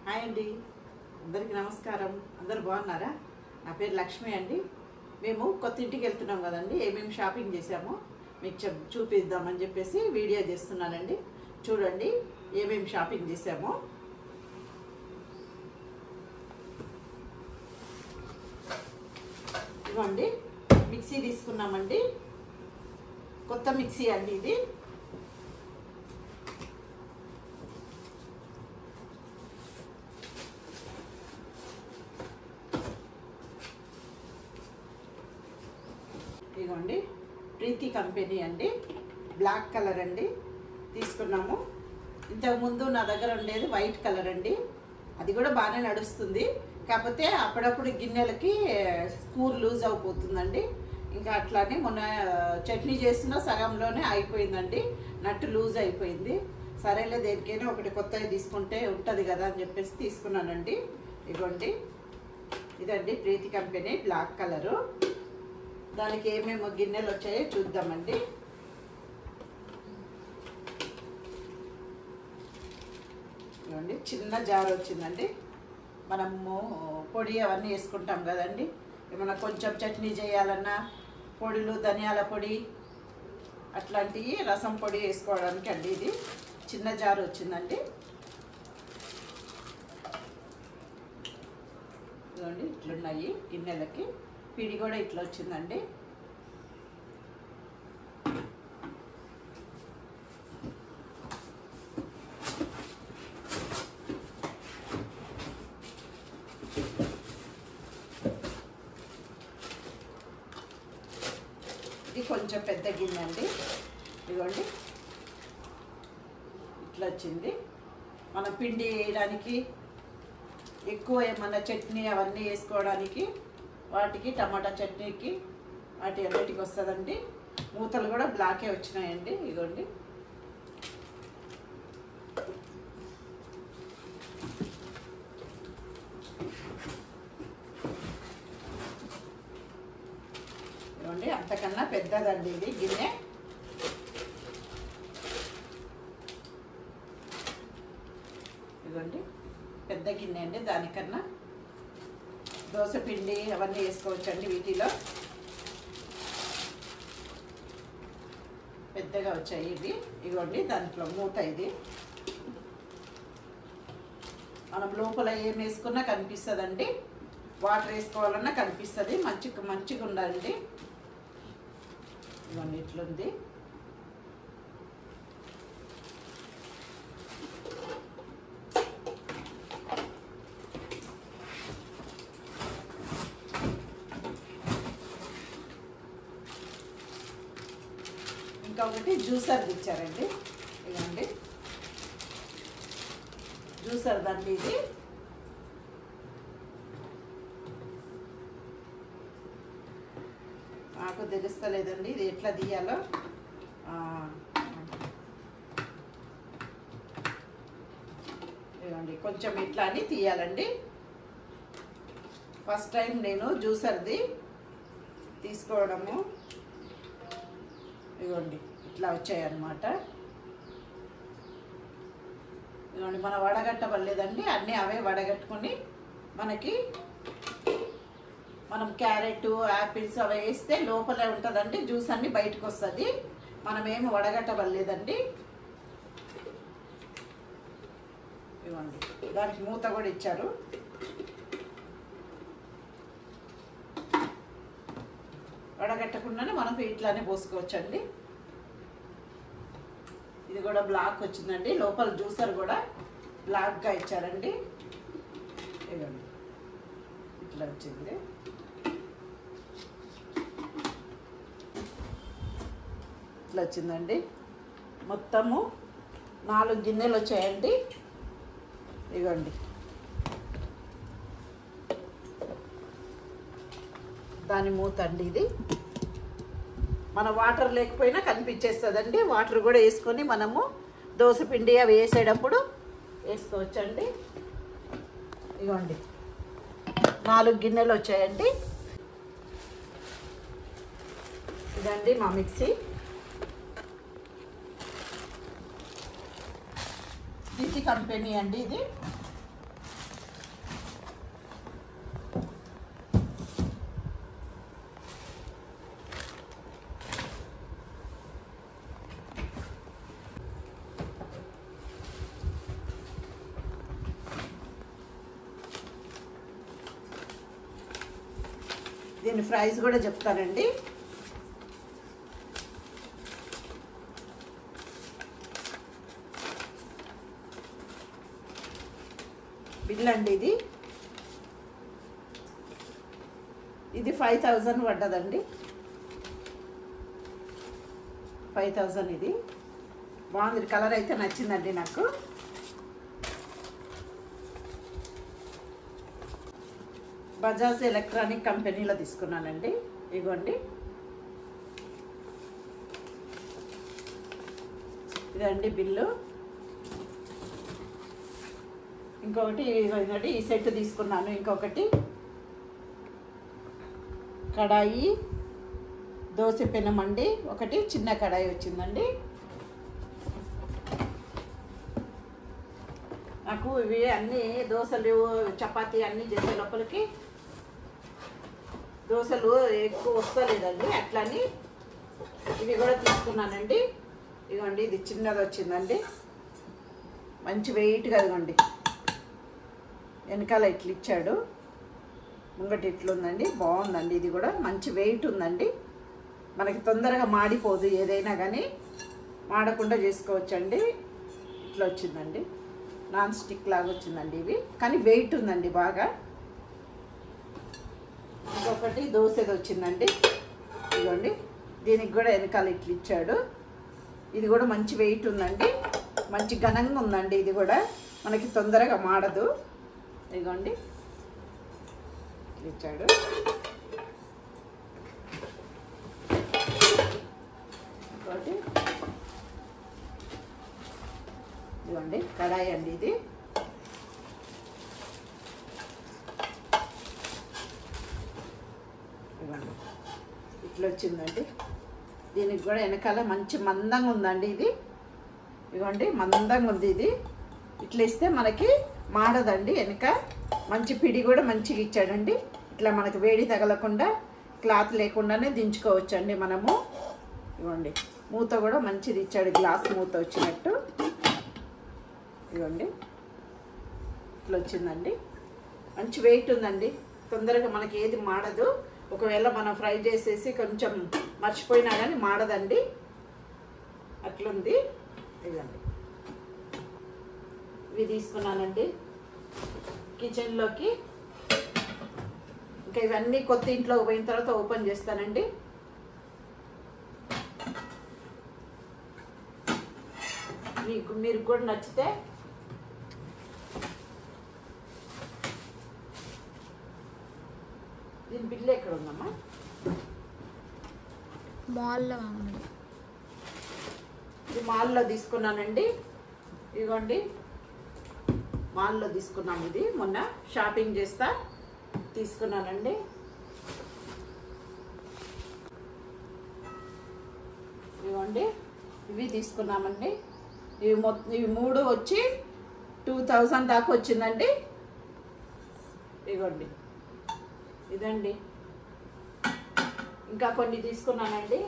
Hi అండి, అందరికీ నమస్కారం. అందరు బాగున్నారా? నా పేరు లక్ష్మి అండి. మేము కొత్త ఇంటికి వెళ్తున్నాం కదండి, ఏమేమి షాపింగ్ చేసామో మీకు చూపిద్దామని చెప్పేసి వీడియో చేస్తున్నానండి. చూడండి ఏమేమి షాపింగ్ చేసామో. ఇవ్వండి, మిక్సీ తీసుకున్నామండి. కొత్త మిక్సీ అండి ఇది. ఇదిగోండి, ప్రీతి కంపెనీ అండి, బ్లాక్ కలర్ అండి తీసుకున్నాము. ఇంతకుముందు నా దగ్గర ఉండేది వైట్ కలర్ అండి, అది కూడా బాగానే నడుస్తుంది. కాకపోతే అప్పుడప్పుడు గిన్నెలకి స్క్రూ లూజ్ అయిపోతుందండి. ఇంకా అట్లానే మొన్న చట్నీ చేసిన సగంలోనే అయిపోయిందండి, నట్టు లూజ్ అయిపోయింది. సరేలే, దేనికైనా ఒకటి కొత్తగా తీసుకుంటే ఉంటుంది కదా అని చెప్పేసి తీసుకున్నానండి. ఇదిగోండి, ఇదండి ప్రీతి కంపెనీ బ్లాక్ కలరు. దానికి ఏమేమో గిన్నెలు వచ్చాయో చూద్దామండి. ఇవ్వండి, చిన్న జార్ వచ్చిందండి. మనము పొడి అవన్నీ వేసుకుంటాం కదండి, ఏమన్నా కొంచెం చట్నీ చేయాలన్నా పొడులు, ధనియాల పొడి అట్లాంటివి, రసం పొడి వేసుకోవడానికి అండి. ఇది చిన్న జార్ వచ్చిందండి. ఇవ్వండి, ఇట్లున్నాయి గిన్నెలకి. పిడి కూడా ఇట్లా వచ్చిందండి. ఇది కొంచెం పెద్ద గిన్నె అండి. ఇదిగోండి, ఇట్లా వచ్చింది. మనం పిండి వేయడానికి, ఎక్కువ ఏమన్నా చట్నీ అవన్నీ వేసుకోవడానికి, వాటికి టమాటా చట్నీకి వాటి అన్నిటికి వస్తుందండి. మూతలు కూడా బ్లాకే వచ్చినాయండి. ఇదిగోండి, ఇదిగోండి, అంతకన్నా పెద్దదండి ఇది గిన్నె. ఇదిగోండి, పెద్ద గిన్నె అండి. దానికన్నా దోశ పిండి అవన్నీ వేసుకోవచ్చండి. వీటిలో పెద్దగా వచ్చాయి ఇవి. ఇవ్వండి, దాంట్లో మూత ఇది. మనం లోపల ఏం వేసుకున్నా కనిపిస్తుందండి. వాటర్ వేసుకోవాలన్నా కనిపిస్తుంది. మంచిగా ఉండాలండి. ఇవన్నీ ఇట్లుంది. ఇంకా ఒకటి జ్యూసర్ ఇచ్చారండి. ఇదండి జ్యూసర్ దండి ఇది. నాకు తెలుస్తలేదండి ఇది ఎట్లా తీయాలో. ఇదండి, కొంచెం ఇట్లా అని తీయాలండి. ఫస్ట్ టైం నేను జ్యూసర్ది తీసుకోవడము. ఇదిగోండి, ఇట్లా వచ్చాయన్నమాట. ఇదిగోండి, మనం వడగట్టవలేదండి, అన్నీ అవే వడగట్టుకుని మనం క్యారెట్, యాపిల్స్ అవి వేస్తే లోపలే ఉంటుందండి, జ్యూస్ అన్ని బయటకు వస్తుంది. మనం ఏమి వడగట్టవలేదండి. ఇదిగోండి, దానికి మూత కూడా ఇచ్చారు. వడగట్టకుండానే మనకు ఇట్లానే పోసుకోవచ్చండి. ఇది కూడా బ్లాక్ వచ్చిందండి. లోపల జ్యూసర్ కూడా బ్లాక్గా ఇచ్చారండి. ఇవ్వండి, ఇట్లా వచ్చింది. ఇట్లా వచ్చిందండి. మొత్తము 4 గిన్నెలు వచ్చాయండి. ఇవ్వండి, దాని మూత అండి ఇది. మన వాటర్ లేకపోయినా కనిపించేస్తుందండి. వాటర్ కూడా వేసుకొని మనము దోశ పిండి అవి వేసేటప్పుడు వేసుకోవచ్చండి. ఇవ్వండి, 4 గిన్నెలు వచ్చాయండి. ఇదండి మా మిక్సీ. ప్రీతి కంపెనీ అండి ఇది. దీని ప్రైస్ కూడా చెప్తానండి. బిల్ అండి ఇది 5000 పడ్డదండి. 5000 ఇది బాగుంది. కలర్ అయితే నచ్చిందండి నాకు. బజాజ్ ఎలక్ట్రానిక్ కంపెనీలో తీసుకున్నానండి. ఇగోండి ఇదండి బిల్లు. ఇంకొకటి ఇదండి ఈ సెట్ తీసుకున్నాను. ఇంకొకటి కడాయి, దోశ పెనం అండి. ఒకటి చిన్న కడాయి వచ్చిందండి. నాకు ఇవి అన్నీ దోశలు చపాతీ అన్నీ చేసే లోపలికి దోశలు ఎక్కువ వస్తలేదండి. అట్లని ఇవి కూడా తీసుకున్నానండి. ఇదిగోండి ఇది చిన్నది వచ్చిందండి. మంచి వెయిట్గా ఇదిగోండి వెనకాల ఇట్లా ఇచ్చాడు, ముంగటి ఇట్లుందండి. బాగుందండి. ఇది కూడా మంచి వెయిట్ ఉందండి. మనకి తొందరగా మాడిపోదు. ఏదైనా కానీ మాడకుండా చేసుకోవచ్చండి. ఇట్లా వచ్చిందండి. నాన్ స్టిక్ లాగా వచ్చిందండి ఇవి, కానీ వెయిట్ ఉందండి బాగా. ఇంకొకటి దోశది వచ్చిందండి. ఇదిగోండి దీనికి కూడా వెనకాల ఇట్లా ఇచ్చాడు. ఇది కూడా మంచి వెయిట్ ఉందండి. మంచి ఘనంగా ఉందండి. ఇది కూడా మనకి తొందరగా మాడదు. ఇదిగోండి ఇచ్చాడు. ఇంకోటి ఇదిగోండి కడాయి అండి. ఇది ఇదిగోండి ఇట్లా వచ్చిందండి. దీనికి కూడా వెనకాల మంచి మందంగా ఉందండి. ఇది ఇదిగోండి మందంగా ఉంది. ఇది ఇట్లా ఇస్తే మనకి మాడదండి. వెనక మంచి పిడి కూడా మంచిగా ఇచ్చాడండి. ఇట్లా మనకి వేడి తగలకుండా క్లాత్ లేకుండానే దించుకోవచ్చండి మనము. ఇవ్వండి మూత కూడా మంచిది ఇచ్చాడు, గ్లాస్ మూత వచ్చినట్టు. ఇవ్వండి ఇట్లా వచ్చిందండి. మంచి వెయిట్ ఉందండి. తొందరగా మనకి ఏది మాడదు. ఒకవేళ మనం ఫ్రై చేసేసి కొంచెం మర్చిపోయినా కానీ మాడదండి. అట్లుంది. ఇదండి ఇవి తీసుకున్నానండి కిచెన్లోకి. ఇంకా ఇవన్నీ కొత్త ఇంట్లోకి పోయిన తర్వాత ఓపెన్ చేస్తానండి. మీరు కూడా నచ్చితే దీని బిల్లు ఎక్కడ ఉందమ్మా? మాల్లో ఇది మాల్లో తీసుకున్నానండి. ఇదిగోండి మాల్లో తీసుకున్నాము. ఇది మొన్న షాపింగ్ చేస్తా తీసుకున్నానండి. ఇదిగోండి ఇవి తీసుకున్నామండి. ఇవి మూడు వచ్చి 2000 దాకా వచ్చిందండి. ఇదిగోండి ఇదండి. ఇంకా కొన్ని తీసుకున్నానండి.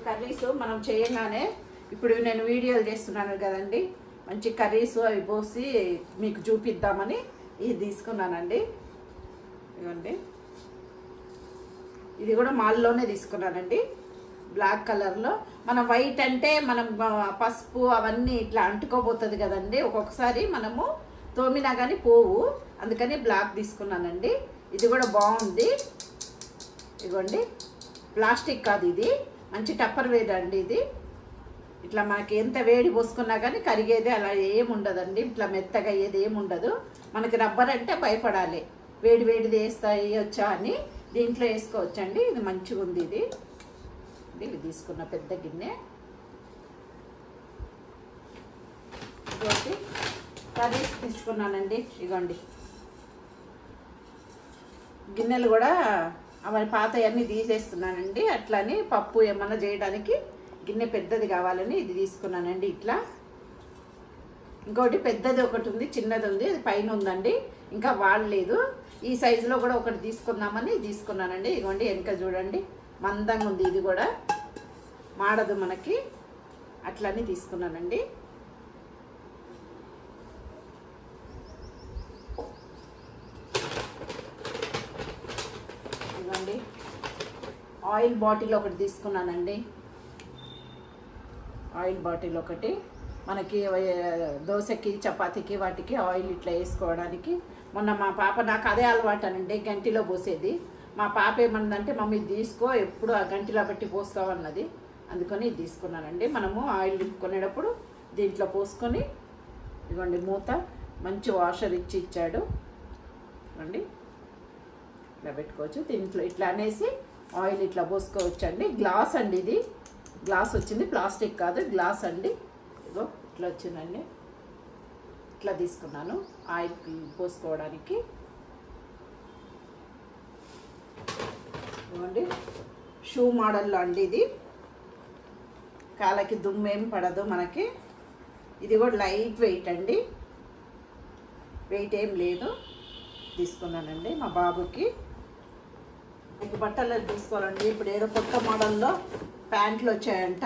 కర్రీస్ మనం చేయగానే ఇప్పుడు నేను వీడియోలు చేస్తున్నాను కదండి, మంచి కర్రీస్ అవి పోసి మీకు చూపిద్దామని ఇది తీసుకున్నానండి. ఇవ్వండి ఇది కూడా మాల్లోనే తీసుకున్నానండి. బ్లాక్ కలర్లో. మనం వైట్ అంటే మనం పసుపు అవన్నీ ఇట్లా అంటుకోబోతుంది కదండి. ఒక్కొక్కసారి మనము తోమినా కానీ పోవు, అందుకని బ్లాక్ తీసుకున్నానండి. ఇది కూడా బాగుంది. ఇదిగోండి ప్లాస్టిక్ కాదు, ఇది మంచి టప్పర్ వేర్ అండి. ఇది ఇట్లా మనకి ఎంత వేడి పోసుకున్నా కానీ కరిగేది అలా ఏముండదండి. ఇట్లా మెత్తగా అయ్యేది ఏముండదు. మనకి రబ్బర్ అంటే భయపడాలి, వేడి వేడిది వేయొచ్చా అని. దీంట్లో వేసుకోవచ్చండి. ఇది మంచిగా ఉంది. ఇది తీసుకున్న పెద్ద గిన్నె. ఇంకోటి కర్రీస్ తీసుకున్నానండి. ఇగోండి గిన్నెలు కూడా అవి పాతయన్నీ తీసేస్తున్నానండి. అట్లని పప్పు ఏమన్నా చేయడానికి గిన్నె పెద్దది కావాలని ఇది తీసుకున్నానండి. ఇట్లా ఇంకోటి పెద్దది ఒకటి ఉంది, చిన్నది ఉంది, అది పైన ఉందండి, ఇంకా వాడలేదు. ఈ సైజులో కూడా ఒకటి తీసుకుందామని తీసుకున్నానండి. ఇదిగోండి వెనక చూడండి మందంగా ఉంది. ఇది కూడా మాడదు మనకి, అట్లని తీసుకున్నానండి. ఆయిల్ బాటిల్ ఒకటి తీసుకున్నానండి. ఆయిల్ బాటిల్ ఒకటి మనకి దోశకి చపాతీకి వాటికి ఆయిల్ ఇట్లా వేసుకోవడానికి. మొన్న మా పాప నాకు అదే అలవాటనండి, గంటిలో పోసేది. మా పాప ఏమన్నదంటే మమ్మీ తీసుకో, ఎప్పుడు ఆ గంటిలో పెట్టి పోస్తావన్నది. అందుకని ఇది తీసుకున్నానండి. మనము ఆయిల్ కొనేటప్పుడు దీంట్లో పోసుకొని, ఇదిగోండి మూత మంచి వాషర్ ఇచ్చాడు అండి. ఇట్లా పెట్టుకోవచ్చు. దీంట్లో ఇట్లా అనేసి ఆయిల్ ఇట్లా పోసుకోవచ్చు అండి. గ్లాస్ అండి, ఇది గ్లాస్ వచ్చింది, ప్లాస్టిక్ కాదు, గ్లాస్ అండి. ఇగో ఇట్లా వచ్చిందండి. ఇట్లా తీసుకున్నాను ఆయిల్ పోసుకోవడానికి. ఇవ్వండి షూ మోడల్లో అండి ఇది. కాళ్ళకి దుమ్మేం పడదు మనకి. ఇది కూడా లైట్ వెయిట్ అండి, వెయిట్ ఏం లేదు. తీసుకున్నానండి మా బాబుకి. మీకు బట్టలు తీసుకోవాలండి. ఇప్పుడు ఏదో కొత్త మోడల్లో ప్యాంట్లు వచ్చాయంట,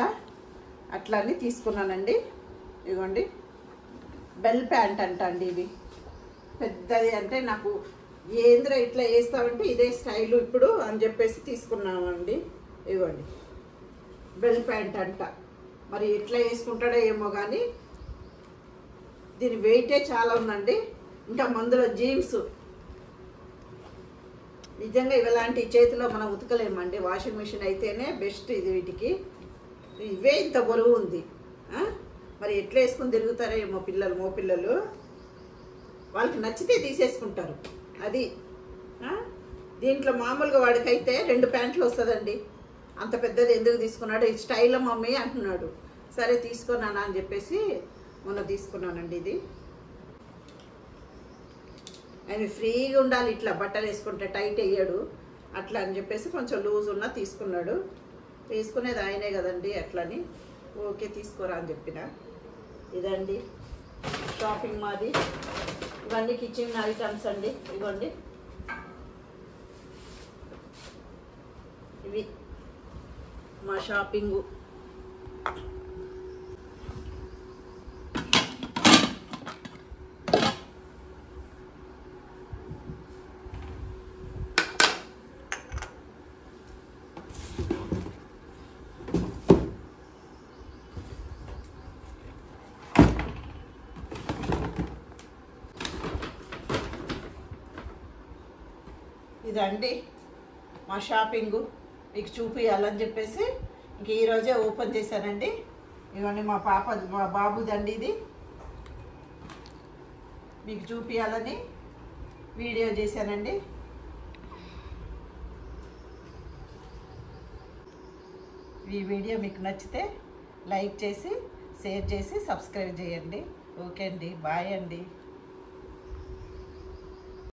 అట్లా అని తీసుకున్నానండి. ఇదిగోండి బెల్ ప్యాంట్ అంట అండి. ఇవి పెద్దది అంటే నాకు ఏంద్ర ఇట్లా వేస్తామంటే ఇదే స్టైలు ఇప్పుడు అని చెప్పేసి తీసుకున్నామండి. ఇదిగోండి బెల్ ప్యాంట్ అంట. మరి ఎట్లా వేసుకుంటాడో ఏమో కానీ దీని వెయిటే చాలా ఉందండి. ఇంకా మందులో జీన్స్ నిజంగా ఇలాంటి చేతిలో మనం ఉతకలేమండి. వాషింగ్ మిషన్ అయితేనే బెస్ట్ ఇది వీటికి. ఇవే ఇంత బరువు ఉంది. మరి ఎట్లా వేసుకుని తిరుగుతారో ఏమో పిల్లలు, మో పిల్లలు వాళ్ళకి నచ్చితే తీసేసుకుంటారు. అది దీంట్లో మామూలుగా వాడికైతే 2 ప్యాంట్లు వస్తుందండి. అంత పెద్దది ఎందుకు తీసుకున్నాడు, ఇది స్టైల్ మమ్మీ అంటున్నాడు. సరే తీసుకున్నానా అని చెప్పేసి మొన్న తీసుకున్నానండి. ఇది ఆయన ఫ్రీగా ఉండాలి, ఇట్లా బట్టలు వేసుకుంటే టైట్ అయ్యాడు అట్లా అని చెప్పేసి కొంచెం లూజ్ ఉన్నా తీసుకున్నాడు. తీసుకునేది ఆయనే కదండి, అట్లని ఓకే తీసుకోరా అని చెప్పిన. ఇదండి షాపింగ్ మాది. ఇవన్నీ కిచెన్ ఐటమ్స్ అండి. ఇవ్వండి ఇవి మా షాపింగు. ఇదండి మా షాపింగు, మీకు చూపించాలని చెప్పేసి ఇంక ఈరోజే ఓపెన్ చేశానండి. ఇవన్నీ మా బాబుదండి. ఇది మీకు చూపించాలని వీడియో చేశానండి. ఈ వీడియో మీకు నచ్చితే లైక్ చేసి, షేర్ చేసి, సబ్స్క్రైబ్ చేయండి. ఓకే అండి, బాయ్ అండి.